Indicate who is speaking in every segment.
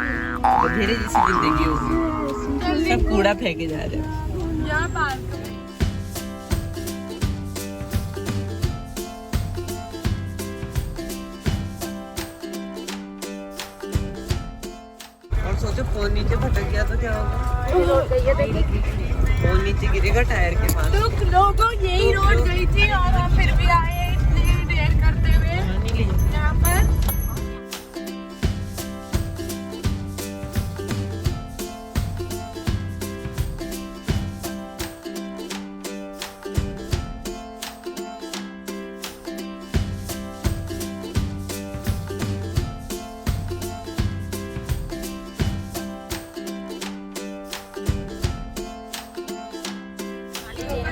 Speaker 1: अंधेरे जैसी जिंदगी होगी, सब कूड़ा फेंके जा रहे हैं। और सोचो फोन नीचे भटक गया तो क्या होगा? फोन नीचे गिरेगा टायर के पास।
Speaker 2: तो लोगों यही रोड गई थी और हम फिर भी आए इतनी देर करते हुए यहाँ पर।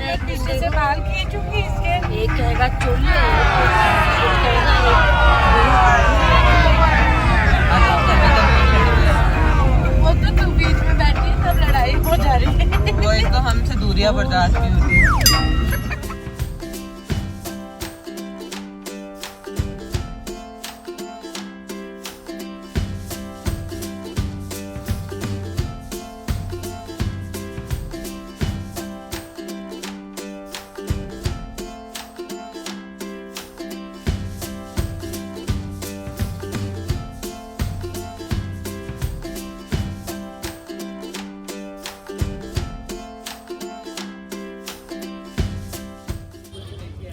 Speaker 2: एक दूसरे से बाल खींचूंगी इसके। एक कहेगा चुल्ले, एक कहेगा वो तो तू बीच में बैठी है, तब लड़ाई हो जा रही है।
Speaker 1: वो एक तो हमसे दूरियां बर्दाश्त नहीं होती है।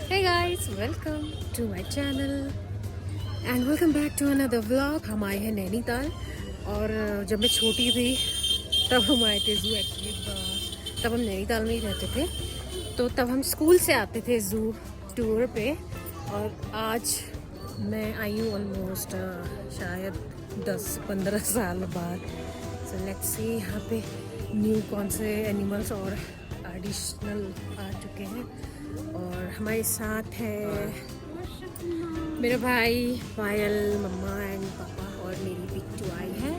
Speaker 3: Hey guys, welcome to my channel and welcome back to another vlog। हम आए हैं नैनीताल और जब मैं छोटी थी तब हम आए थे ज़ू। एक्चुअली तब हम नैनीताल में ही रहते थे, तो तब हम स्कूल से आते थे ज़ू टूर पे। और आज मैं आई हूँ ऑलमोस्ट शायद 10-15 साल बाद। सो लेट्स सी यहाँ पे न्यू कौन से एनिमल्स और एडिशनल आ चुके हैं। और हमारे साथ है मेरा भाई पायल, मम्मा एंड पापा और मेरी पिक्चू आई है।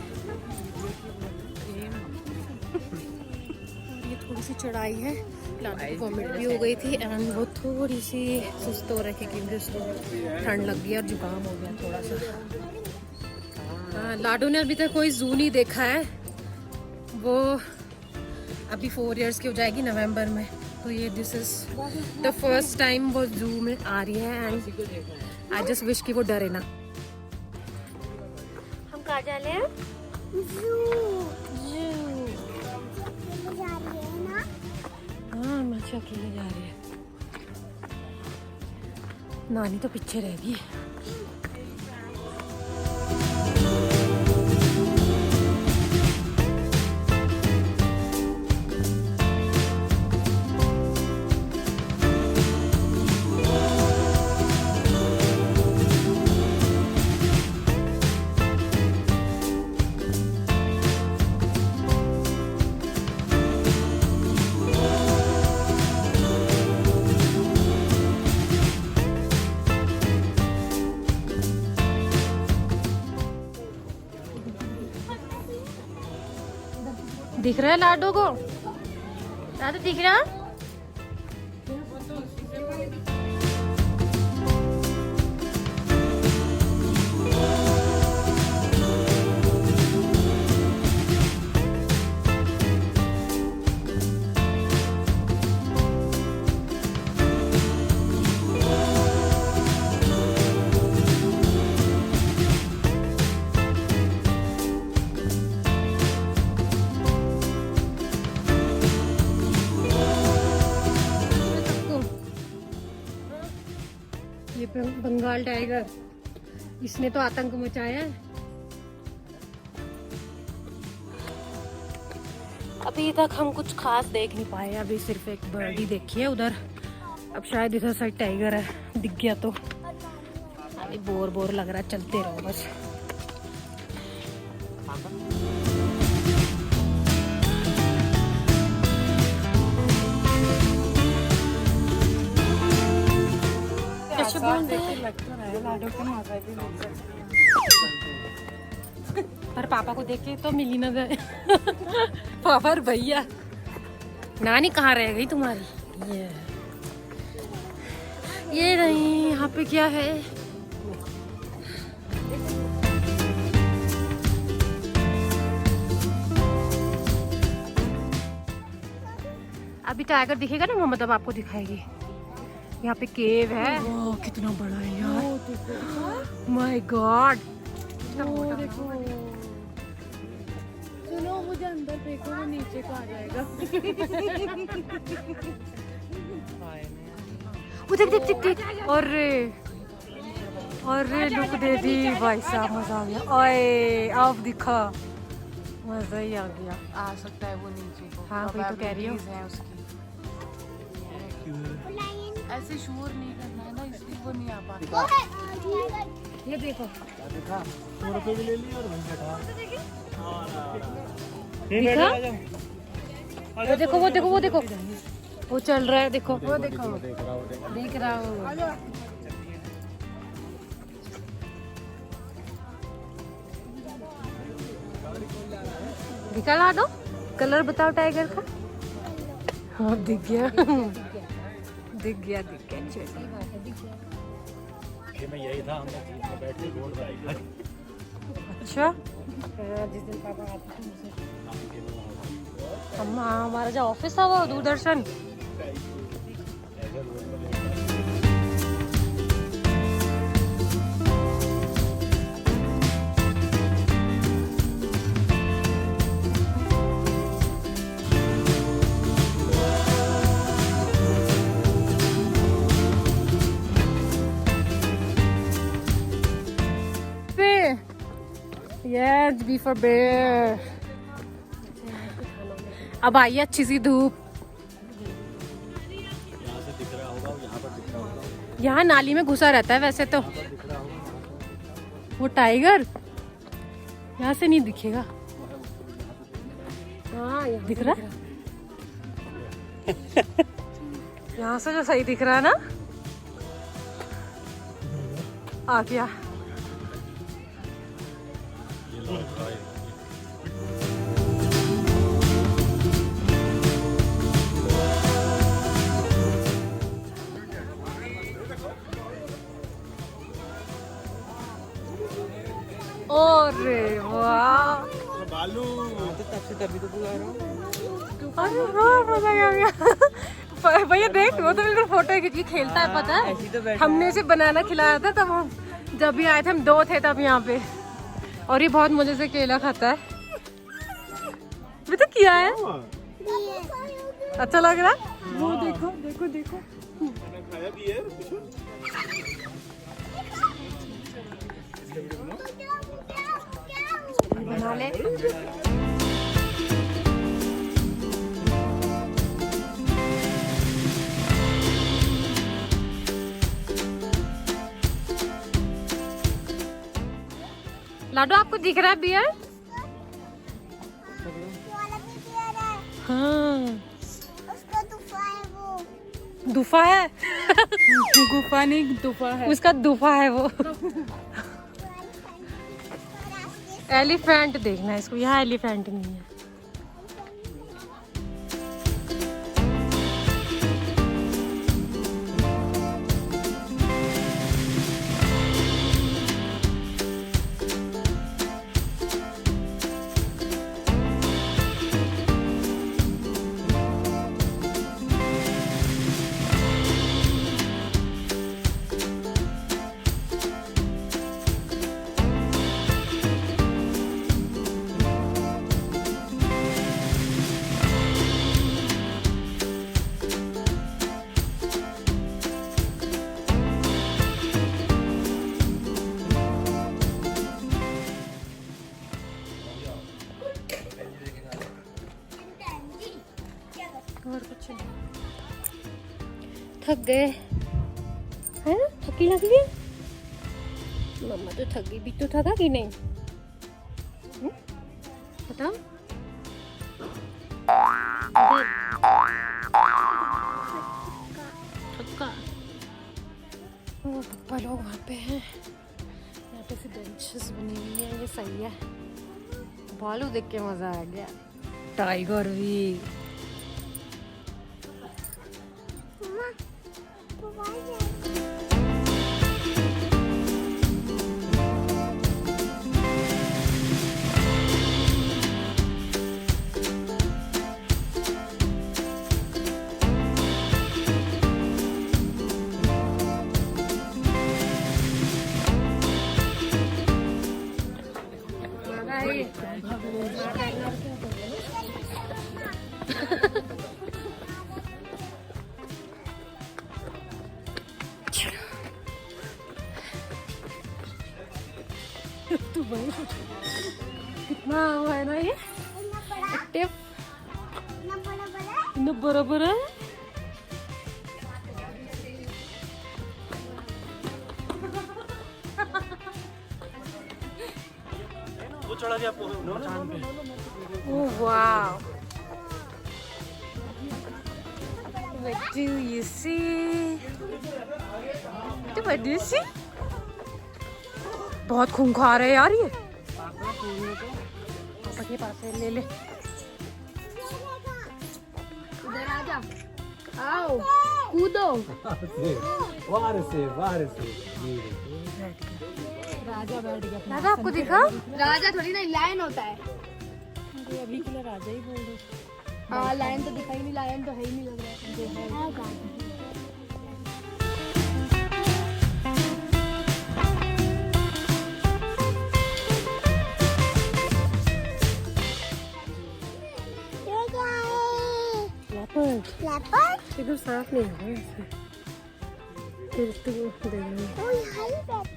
Speaker 3: ये थोड़ी सी चढ़ाई है, वॉमिट भी हो गई थी एंड वो थोड़ी सी सुस्त हो रखी क्योंकि उसको ठंड लग गई और जुकाम हो गया थोड़ा सा। लाडू ने अभी तक कोई जू नहीं देखा है, वो अभी 4 इयर्स की हो जाएगी नवंबर में। तो ये this is the first time वो जू में आ रही है एंड आई जस्ट विश कि वो डरे ना। हम कहाँ जा रहे हैं? हाँ मच्छा अकेले जा रही है, नानी तो पीछे रह गई। दिख रहा है लाडो को? लाडो दिख रहा? ये बंगाल टाइगर, इसने तो आतंक मचाया है। अभी तक हम कुछ खास देख नहीं पाए, अभी सिर्फ एक बर्ड ही देखी है उधर। अब शायद इधर साइड टाइगर है, दिख गया तो। अभी बोर लग रहा है, चलते रहो बस। पर पापा को देख के तो मिल ही ना गए। पापा और भैया। नानी कहाँ रह गई तुम्हारी? ये नहीं, यहाँ पे क्या है? अभी टाइगर दिखेगा ना मम्मा तब आपको दिखाएगी। यहाँ पे केव है। ओह कितना बड़ा है यार, माय गॉड।
Speaker 2: देखो सुनो, मुझे अंदर फेंको, वो नीचे को आ जाएगा।
Speaker 3: देख देख देख देख। अरे लुक दे दी भाई साहब, मजा आ गया। ओए अब दिखा, मजा ही आ गया।
Speaker 2: आ सकता है वो नीचे को।
Speaker 3: हाँ वही तो कह रही हूँ।
Speaker 2: है उसकी ऐसे शोर नहीं करना है ना, इसलिए वो नहीं आ पाता।
Speaker 3: ये देखो दिखा, वो देखो वो देखो वो देखो, वो चल रहा है। देखो वो देखो, देख रहा हूँ। दिखा दो, कलर बताओ टाइगर का। हाँ दिख गया, दिख गया दिख गया।
Speaker 4: मैं यही था, हमने जीप में बैठ के बोल रहा है।
Speaker 3: अच्छा जिस दिन पापा आते थे हम, हमारा जो ऑफिस था वो Doordarshan. Yes, beef or bear. अब आई अच्छी सी धूप।
Speaker 4: यहाँ से दिख रहा होगा, यहाँ पर दिख रहा होगा।
Speaker 3: यहाँ नाली में घुसा रहता है वैसे तो वो टाइगर, यहाँ से नहीं दिखेगा। हाँ दिख रहा, यहाँ से जो सही दिख रहा है ना, आ गया। अरे वाह,
Speaker 4: बालू
Speaker 1: तो तब से तभी तो बुला रहा हूँ।
Speaker 3: अरे वाह मजा आ गया। भैया देख, वो तो बिल्कुल फोटो खींच के खेलता है, पता है।
Speaker 1: ऐसे ही तो बैठा
Speaker 3: हमने उसे बनाना खिलाया था तब हम जब भी आए थे, हम 2 थे तब यहाँ पे, और ये बहुत मजे से केला खाता है। भी तो किया है, अच्छा लग रहा है। वो देखो देखो देखो,
Speaker 4: खाया भी है।
Speaker 3: बना ले। लाडो आपको दिख रहा है बियर? हाँ
Speaker 5: उसका दुफा है वो।
Speaker 3: दुफा है।
Speaker 2: गुफा नहीं, दुफा है।
Speaker 3: उसका दुफा है वो। एलिफेंट देखना है इसको, यहाँ एलिफेंट नहीं है। और कुछ नहीं, थक गए है ना, थकी लग गई मम्मा तो थक गई। भी तो थका कि नहीं बताओ। थका। वो पापा लोग वहाँ पे हैं, यहाँ पे फिर बेंचेस बनी हुई है, ये सही है। भालू देख के मजा आ गया, टाइगर भी। तू भाई कितना हुआ है ना ये एक्टिव, इतना बराबर है।
Speaker 4: वो चढ़ा गया चांद पे।
Speaker 3: Oh wow! What do you see? What do you see? बहुत खूंखार है यार ये। पापा के पास है, ले ले।
Speaker 2: इधर आ जा, आओ कूदो।
Speaker 4: बाहर से
Speaker 3: राजा बैठ गया। राजा आपको दिखा?
Speaker 2: राजा थोड़ी ना, लायन होता है।
Speaker 3: अभी के लिए राजा ही बोल रहे।
Speaker 2: हाँ लायन तो दिखाई नहीं, लायन तो है ही नहीं लग रहा है।
Speaker 5: Leopard?
Speaker 3: इधर साफ नहीं है ऐसे। फिर तो देंगे।
Speaker 5: Oh, hi, leopard.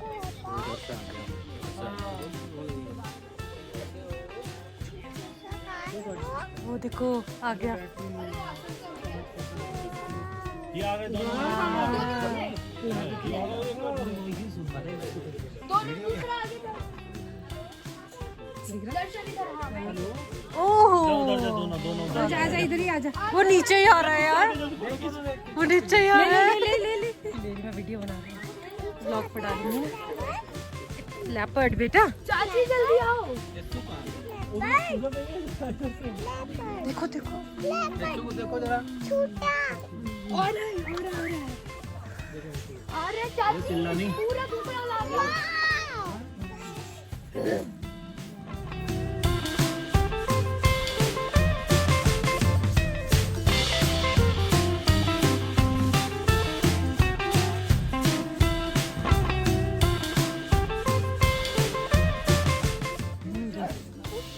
Speaker 3: वो देखो आ गया।
Speaker 4: ये आ गए दोनों।
Speaker 3: ओह
Speaker 4: दोनों
Speaker 3: आजा आजा, इधर ही आजा। वो नीचे ही आ रहा है यार, वो नीचे ही आ रहा है। ले मैं वीडियो बना रही हूँ, ब्लॉग पर डालूंगी। लेपर्ड बेटा,
Speaker 2: चाची जल्दी आओ।
Speaker 3: देखो देखो।
Speaker 4: देखो जरा।
Speaker 5: छोटा.
Speaker 2: अरे चाची
Speaker 4: चिल्ला नहीं।
Speaker 2: पूरा दूसरा ला गया।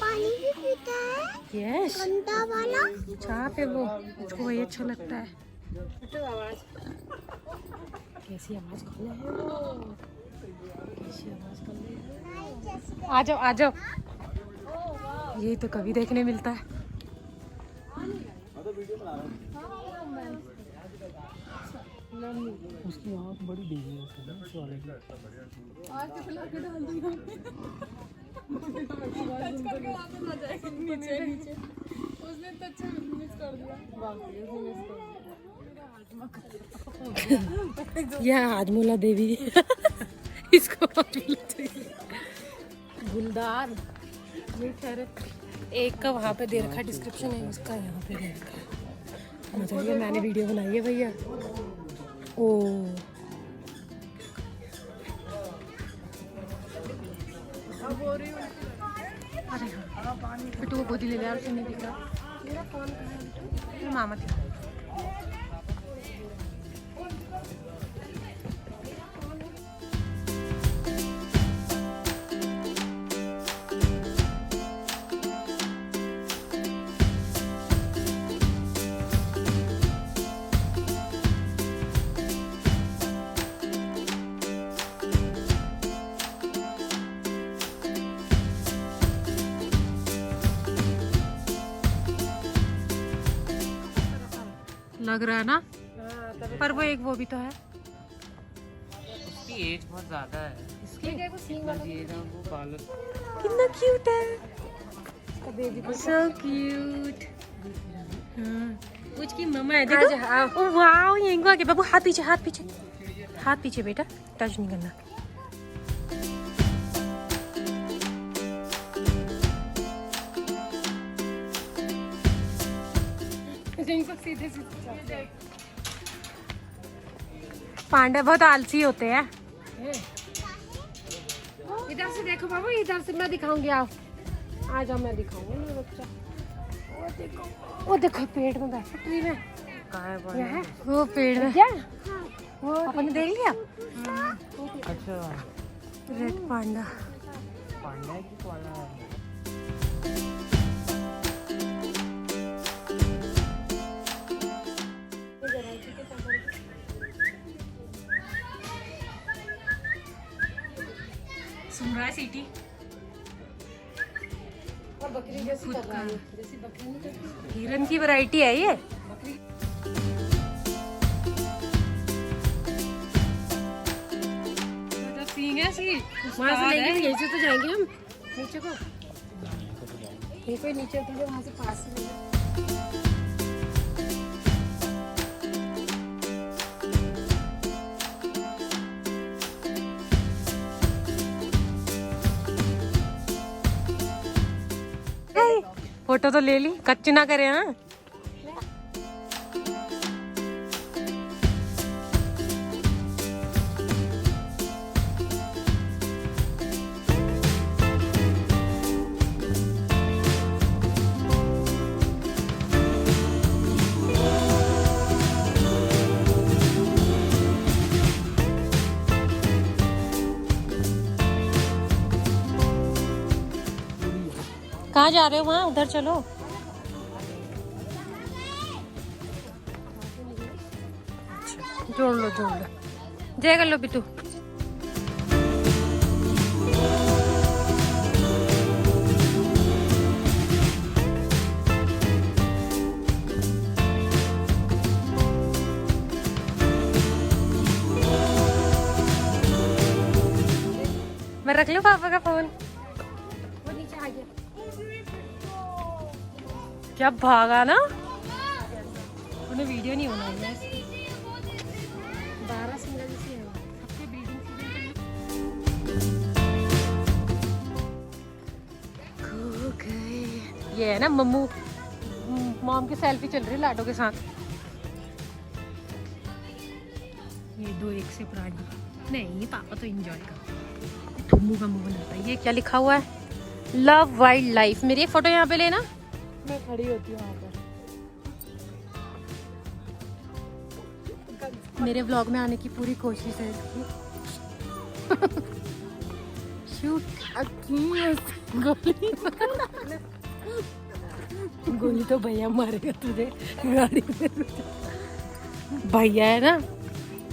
Speaker 5: पानी भी पीता है.
Speaker 3: यस,
Speaker 5: गंदा वाला.
Speaker 3: चाप है वो, मुझको वही अच्छा लगता है। कैसी आवाज कर रहे हैं वो, कैसी आवाज कर रहे हैं। आ जाओ आ जाओ, ये तो कभी देखने मिलता है।
Speaker 4: उसकी आँख बड़ी डेंजर है उस वाले की।
Speaker 2: आज तो खिला के डाल दूंगा। टच करके वापस आ जाएगा नीचे नीचे। उसने तो अच्छा मिस कर दिया। वाकई उसने मिस कर दिया।
Speaker 3: यह हाजमोला देवी इसको हाजमोला देवी। गुलदार ये ठहरे, एक का वहाँ पे दे रखा है डिस्क्रिप्शन है, उसका यहाँ पे दे रखा है। मतलब ये मैंने वीडियो बनाई है भैया। ओ अरे हाँ, बेटू को गोदी ले लिया, उसे नहीं दिख रहा। मेरा फोन कहाँ है बेटू? मामा दिखा। लग रहा है ना, पर वो एक वो भी तो है।
Speaker 1: उसकी एज बहुत ज्यादा है।
Speaker 3: इसकी
Speaker 1: ये ना वो बालक
Speaker 3: कितना क्यूट है, सो क्यूट। उसकी मम्मा है देखो। ओ वाओ, ये आ गया बाबू। हाथ पीछे, हाथ पीछे, हाथ पीछे बेटा, टच नहीं करना। सीधे सीधे पांडा बहुत आलसी होते हैं। इधर से देखो बाबू, इधर से मैं दिखाऊंगी। आओ आ जाओ, मैं दिखाऊंगी मेरा बच्चा। वो देखो पेड़ में बैठा, ट्री में। क्या है वो पेड़ में? क्या वो आपने देख लिया?
Speaker 1: अच्छा
Speaker 3: रेड पांडा।
Speaker 1: पांडा की
Speaker 3: सीटी। और बकरी जैसी कर रहा है, जैसी बकरी नहीं करती। हिरन की वैरायटी है ये। बकरी मतलब सींग है इसकी। वहाँ से लेंगे, यहीं से तो जाएंगे हम नीचे को। ये कोई नीचे उतरेंगे, वहाँ से पास से लेंगे। फोटो तो ले ली, कच्ची ना करे। हाँ कहाँ जा रहे हो? वहाँ उधर चलो। जोड़ लो जय कर लो बिटू। मैं रख लूं पापा का फोन? वो नीचे आ गया। क्या भागा ना, उन्हें वीडियो नहीं होना है। 12 सिंगल से है सबके बिल्डिंग खो गए। ये है ना मम्मू, मॉम की सेल्फी चल रही है लाडो के साथ। ये 2 एक से पुरानी नहीं, पापा तो एंजॉय कर। ठुम्मू का मुंह बनाता है। ये क्या लिखा हुआ है? Love wild life. मेरी फोटो यहाँ पे लेना, मैं खड़ी होती हूँ वहाँ पर। मेरे व्लॉग में आने की पूरी कोशिश है इसकी। गोली तो भैया मारेगा तुझे गाड़ी में। भैया है ना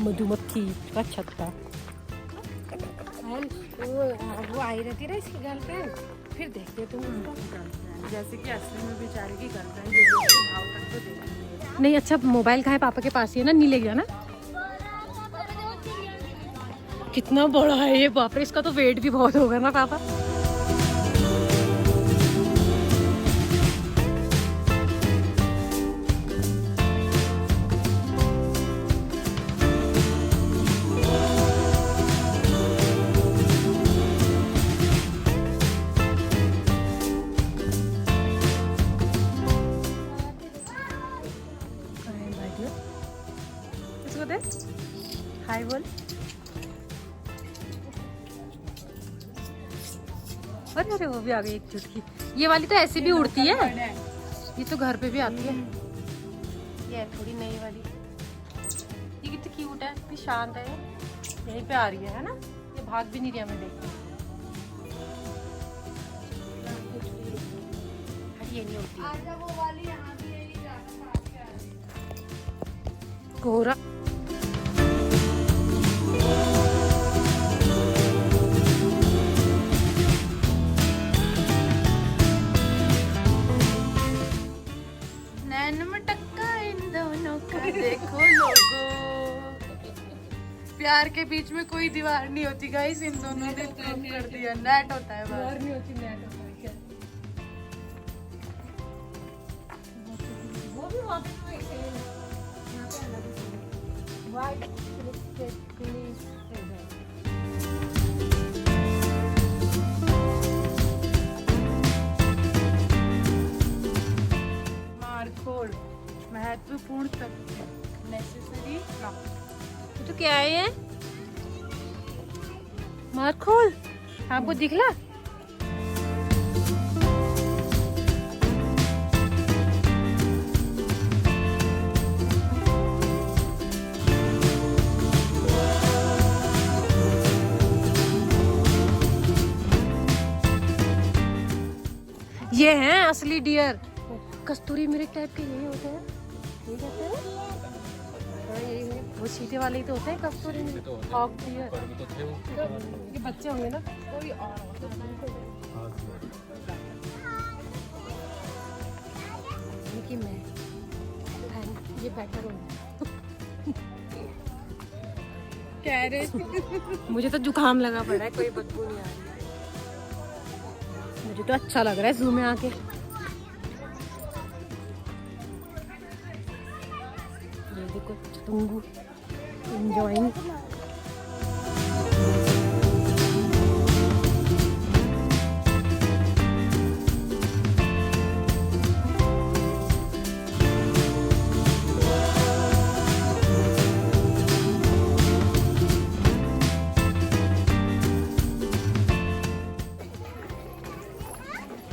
Speaker 3: मधुमक्खी का छत्ता। वो आई रहती है इसकी गर्लफ्रेंड, फिर देखते तुम जैसे कि असली में बेचारे की गर्लफ्रेंड भाव तक तो देखती नहीं। अच्छा मोबाइल कहाँ है? पापा के पास ही है ना, नहीं ले गया ना? कितना बड़ा है ये, बाप रे, इसका तो वेट भी बहुत होगा ना पापा। हाय बोल। अरे अरे वो भी आ गई एक चुटकी। ये वाली तो ऐसे भी उड़ती है, ये तो घर पे भी आती है। ये थोड़ी नई वाली, ये कितनी क्यूट है, इतनी शांत है। यहीं पे आ रही है ना, ये भाग भी नहीं रही हमें देख। ये नहीं उड़ती कोहरा।
Speaker 2: देखो लोगो, प्यार के बीच में कोई दीवार नहीं होती गाइस, इन दोनों ने प्रूव कर दिया। नेट होता है, दीवार नहीं होती, नेट होता है। क्या वो भी वहाँ पे ऐसे ही है, यहाँ पे अलग है। वाइट प्लीज मारखोल महत्वपूर्ण तथ्य, नेसेसरी नॉट।
Speaker 3: तो क्या है ये? मार खोल, आपको दिखला? ये हैं असली डियर। कस्तूरी मेरे टाइप के यही होते हैं, ये कहते हैं। हाँ, यही है। वो सीधे वाले ही तो होते हैं कस्तूरी में। हॉक भी है। ये बच्चे होंगे ना, कोई और कि मैं ये बेटर होगा। कह रहे मुझे तो जुकाम लगा पड़ा है, कोई बदबू नहीं आ रही। मुझे तो अच्छा लग रहा है जू में आके। ये देखो चतुंगू एंजॉयिंग।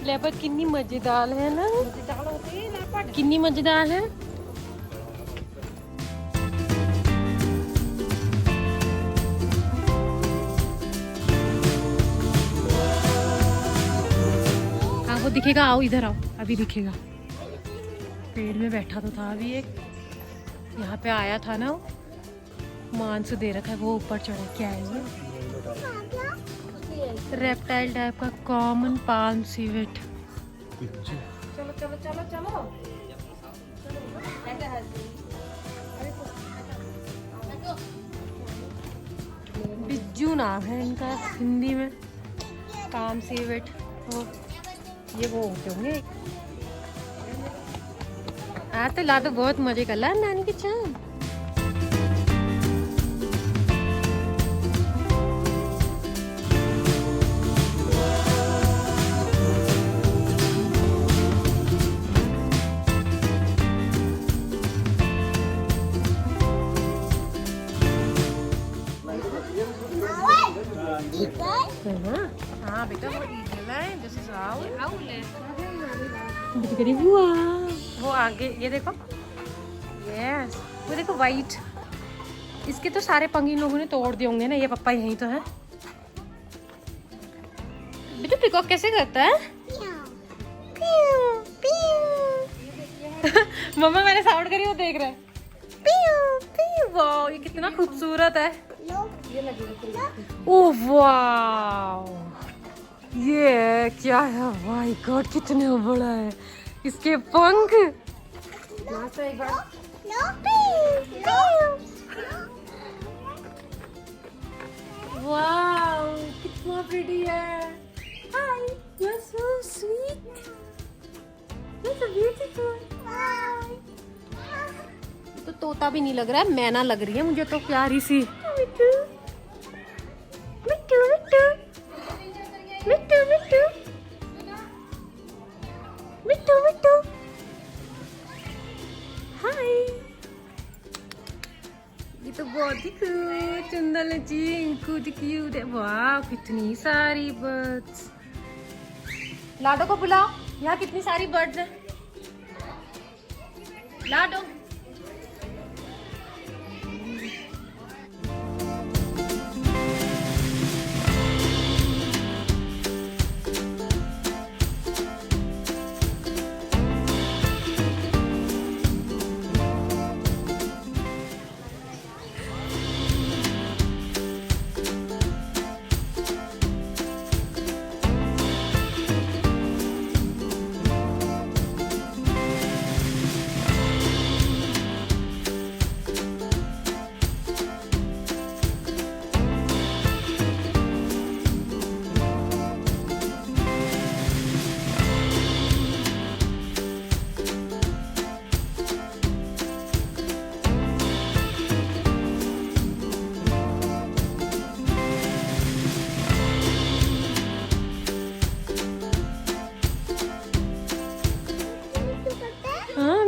Speaker 3: लेपर्ड कितनी मजेदार है ना, कितनी मजेदार है। हाँ वो दिखेगा, आओ इधर आओ, अभी दिखेगा। पेड़ में बैठा तो था अभी एक, यहाँ पे आया था ना, मांस दे रखा है, वो ऊपर चढ़ा। क्या है ये? रेप्टाइल टाइप का कॉमन पाल्म सीवेट। चलो चलो चलो चलो। बिज्जू नाम है इनका हिंदी में, पाल्म सीवेट। ये वो होते होंगे। तो ला तो बहुत मजे कर ला नानी की चांद। हाँ बेटा वो ईगल है, दिस इज आउल है। वो आगे ये देखो, यस वो देखो वाइट। इसके तो सारे पंख इन लोगों ने तोड़ दिए होंगे ना। ये पप्पा यहीं तो है। बेटा पिकॉक कैसे करता है? मम्मा मैंने साउंड करी, वो देख रहा है। वाह ये कितना खूबसूरत है। ओह वाह ये क्या है? वाह गॉड कितना बड़ा है इसके पंख। वाह कितना प्रिटी है। Hi you are so sweet, you are so beautiful. तो तोता भी नहीं लग रहा है, मैना लग रही है मुझे तो, प्यारी सी। मिट्टू मिट्टू मिट्टू मिट्टू मिट्टू मिट्टू मिट्टू हाय। ये तो बहुत ही क्यूट चंदन जी, क्यूट है। वाह कितनी सारी बर्ड्स। लाडो को बुलाओ, यहाँ कितनी सारी बर्ड्स हैं। लाडो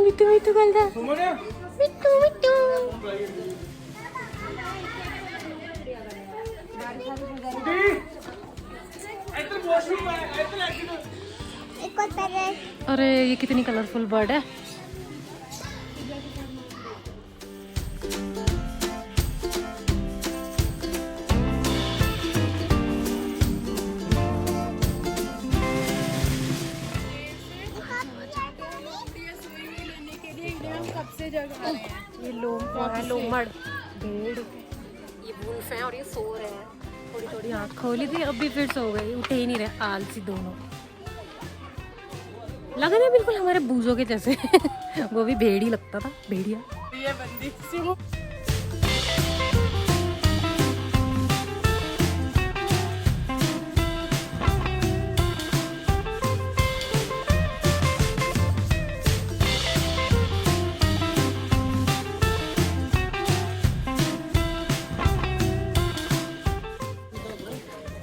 Speaker 3: मिट्टू मिट्टू करता है। मिट्टू मिट्टू अरे ये कितनी कलरफुल बर्ड है।
Speaker 2: कब से जगह रहे हैं।
Speaker 3: ये लोम है, लोमड़ भेड़, ये वुल्फ है और ये सो रहे हैं। थोड़ी थोड़ी आँख खोली थी, अभी फिर सो गई, उठे ही नहीं रहे, आलसी दोनों। लग रहे बिल्कुल हमारे बूजों के जैसे। वो भी भेड़ ही लगता था, भेड़िया।
Speaker 2: ये बंदी सी वो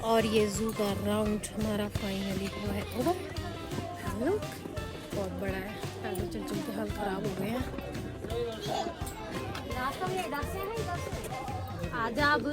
Speaker 3: और ये जू का राउंड हमारा फाइनली हुआ है ओवर। लुक बहुत बड़ा है, पैदल चल चल के हाल खराब हो गए हैं। आजा अब।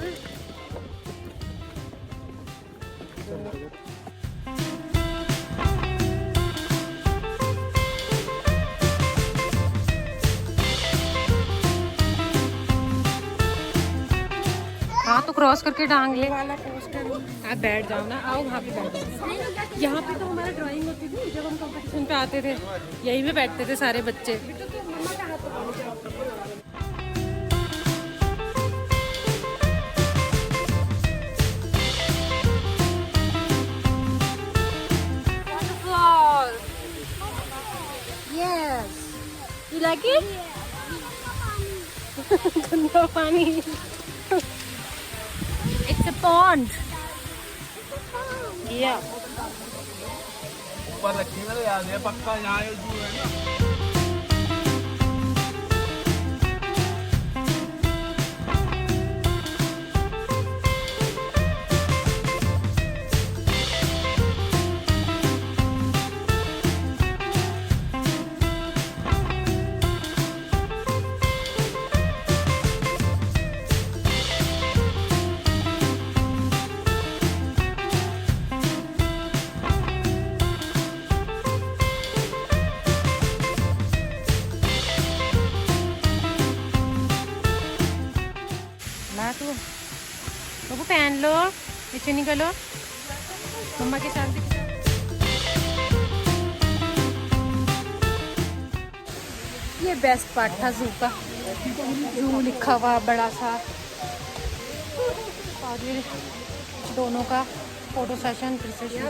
Speaker 3: हाँ तो क्रॉस करके टांग ले वाला पोस्टर। आप बैठ जाओ ना, आओ वहाँ पे बैठ जाओ। यहाँ पे तो हमारा ड्राइंग होती थी जब हम कंपटीशन पे आते थे, यहीं पे बैठते थे सारे बच्चे। Yes. You like it? गंदा पानी। It's a pond. Yeah.
Speaker 4: ऊपर रखी ना तो याद है पक्का, यहाँ जू है ना।
Speaker 3: बाबू पहन लो, पीछे निकलो, मम्मा के साथ। ये बेस्ट पार्ट था जू का, जू लिखा हुआ बड़ा सा, और ये दोनों का फोटो सेशन फिर से शुरू।